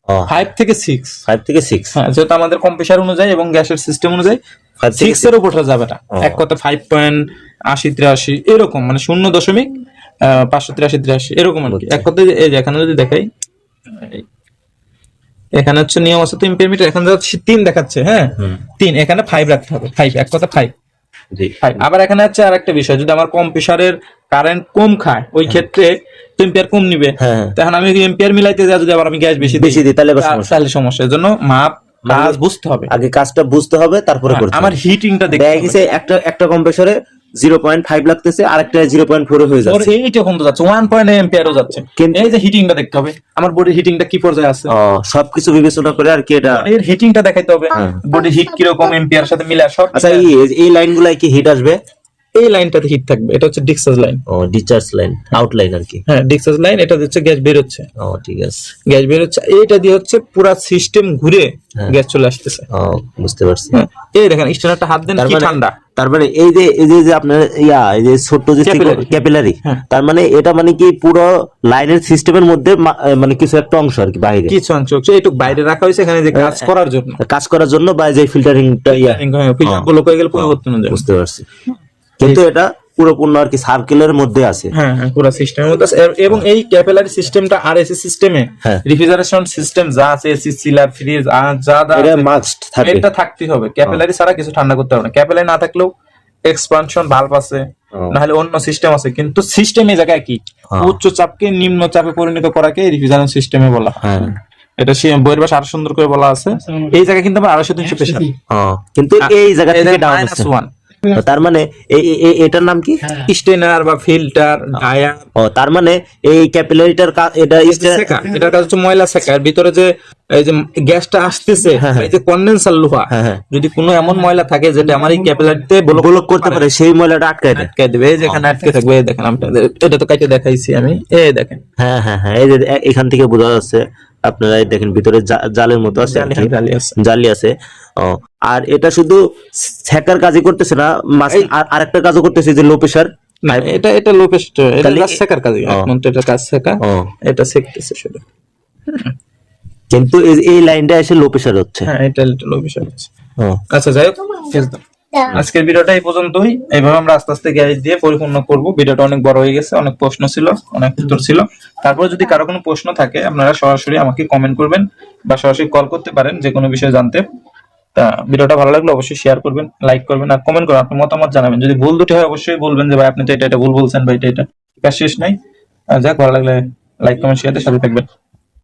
5 থেকে 6, 5 থেকে 6। হ্যাঁ, যেটা আমাদের কম্প্রেসার অনুযায়ী এবং গ্যাসের সিস্টেম অনুযায়ী 6 এর উপরে যাবে না। এক কথা 5.80-83 এরকম, মানে 0.583 এরকম আর কি। এক কথা এই যে এখানে যদি দেখাই, এখানে হচ্ছে নিয়ম আছে তো এম্পিয়ার মিটার, এখানে 3 দেখাচ্ছে, হ্যাঁ 3, এখানে 5 রাখতে হবে, 5 এক কথা 5। জি। আবার এখানে হচ্ছে আরেকটা বিষয়, যদি আমার কম্প্রেসারের কারেন্ট কম খায় ওই ক্ষেত্রে এম্পিয়ার কম নিবে, তখন আমি এম্পিয়ার মিলাইতে যাই, যদি আবার আমি গ্যাস বেশি দিই তাহলে সমস্যা। এর জন্য মাপ কাজ বুঝতে হবে, আগে কাজটা বুঝতে হবে তারপরে করতে হবে। আমার হিটিংটা দেখতে হবে, একটা কম্প্রেসরে 0.5 লাগতেছে, আরেকটা 0.4 হয়ে যাচ্ছে, এইটা কোন যাচ্ছে 1 এম্পিয়ারও যাচ্ছে। এই যে হিটিংটা দেখতে হবে, আমার বডির হিটিংটা কি পর্যায়ে আছে, সবকিছু বিবেচনা করে আর কি এটা এর হিটিংটা দেখাইতে হবে, বডি হিট কি রকম এম্পিয়ার সাথে মিলা সব। আচ্ছা, এই লাইনগুলাই কি হিট আসবে? এই লাইনটাতে হিট থাকবে, এটা হচ্ছে discharge line. Discharge line, outline আর কি। হ্যাঁ, ডিসচার্জ লাইন, এটা হচ্ছে গ্যাস বের হচ্ছে। ঠিক আছে, গ্যাস বের হচ্ছে, এইটা দিয়ে হচ্ছে পুরো সিস্টেম ঘুরে গ্যাস চলে আসতেছে। বুঝতে পারছি। এই দেখেন স্ট্যান্ডারটা হাত দেন, কি ঠান্ডা। তার মানে এই যে আপনার এই যে ছোট যে ক্যাপিলারি, তার মানে এটা মানে কি পুরো লাইনের সিস্টেমের মধ্যে মানে কিছু একটা অংশ আর কি, বাইরে কিছু অংশ এইটুক বাইরে রাখা হয়েছে, এখানে যে কাজ করার জন্য বা যে ফিল্টারিংটা ফিল্টার ব্লক হয়ে গেলে পরিবর্তন হয়ে যায়। বুঝতে পারছি, কিন্তু এটা পুরোপূর্ণ আর কি সার্কেলের মধ্যে আছে। হ্যাঁ, পুরো সিস্টেমের মধ্যে আছে। এবং এই ক্যাপিলারি সিস্টেমটা আর এসি সিস্টেমে রেফ্রিজারেশন সিস্টেম যা আছে, এসি, চিলার, ফ্রিজ যা এটা মাস্ট থাকে, এটা থাকতেই হবে। ক্যাপিলারি ছাড়া কিছু ঠান্ডা করতে হবে না। ক্যাপিলারি না থাকলেও এক্সপানশন ভালভ আছে, না হলে অন্য সিস্টেম আছে, কিন্তু সিস্টেম এই জায়গায় কি উচ্চ চাপকে নিম্ন চাপে পরিণত করাকে রেফ্রিজারেশন সিস্টেমে বলা হয়। এটা বইয়ের ভাষা আরো সুন্দর করে বলা আছে। এই জায়গায় কিন্তু আমার 250-300 প্রেসার, কিন্তু এই জায়গা থেকে ডাউন আছে। -1। তার মানে এটার নাম কি? স্টেনার বা ফিল্টার, ডায়ার। তার মানে এই ক্যাপিলারিটার এটার কাজ হচ্ছে ময়লা সেকার। ভিতরে যে এই যে গ্যাসটা আসতেছে, এই যে কন্ডেন্সার লোহা, যদি কোনো এমন ময়লা থাকে যেটা আমার এই ক্যাপিলারিতে ব্লক করতে পারে, সেই ময়লাটা আটকায় দেবে। এই যে এখানে আটকে থাকবে, এই দেখেন এটা তো কাটে দেখাইছি আমি, এই দেখেন। হ্যাঁ, এই যে এখান থেকে বোঝা যাচ্ছে, আপনারা দেখেন ভিতরে জালের মতো আছে, জালি আছে। আর এটা শুধু সেকার কাজই করতেছে না, আরেকটা কাজও করতেছে, যে লো প্রেসার। না, এটা লো প্রেসার, এটা সেকার কাজ, এটা কাজ সেকা, এটা সেকতেছে শুধু। কিন্তু এই লাইনটা এসে লো প্রেসার হচ্ছে। হ্যাঁ, এটা লো প্রেসার হচ্ছে। আচ্ছা, যাই হোক, আজকের ভিডিওটা এই পর্যন্তই। এইভাবে আমরা আস্তে আস্তে গ্যাস দিয়ে পরিপূর্ণ করব। ভিডিওটা অনেক বড় হয়ে গেছে, অনেক প্রশ্ন ছিল, অনেক উত্তর ছিল। তারপরে যদি কারো কোনো প্রশ্ন থাকে, আপনারা সরাসরি আমাকে কমেন্ট করবেন বা সরাসরি কল করতে পারেন যে কোনো বিষয়ে জানতে। তা ভিডিওটা ভালো লাগলে অবশ্যই শেয়ার করবেন, লাইক করবেন আর কমেন্ট করবেন, আপনার মতামত জানাবেন। যদি ভুল দুটি হয় অবশ্যই বলবেন যে ভাই আপনি তো এটা ভুল বলছেন বা এটা কাজ শেষ নাই। যাক, ভালো লাগলে লাইক কমেন্ট শেয়ার সাথে থাকবেন।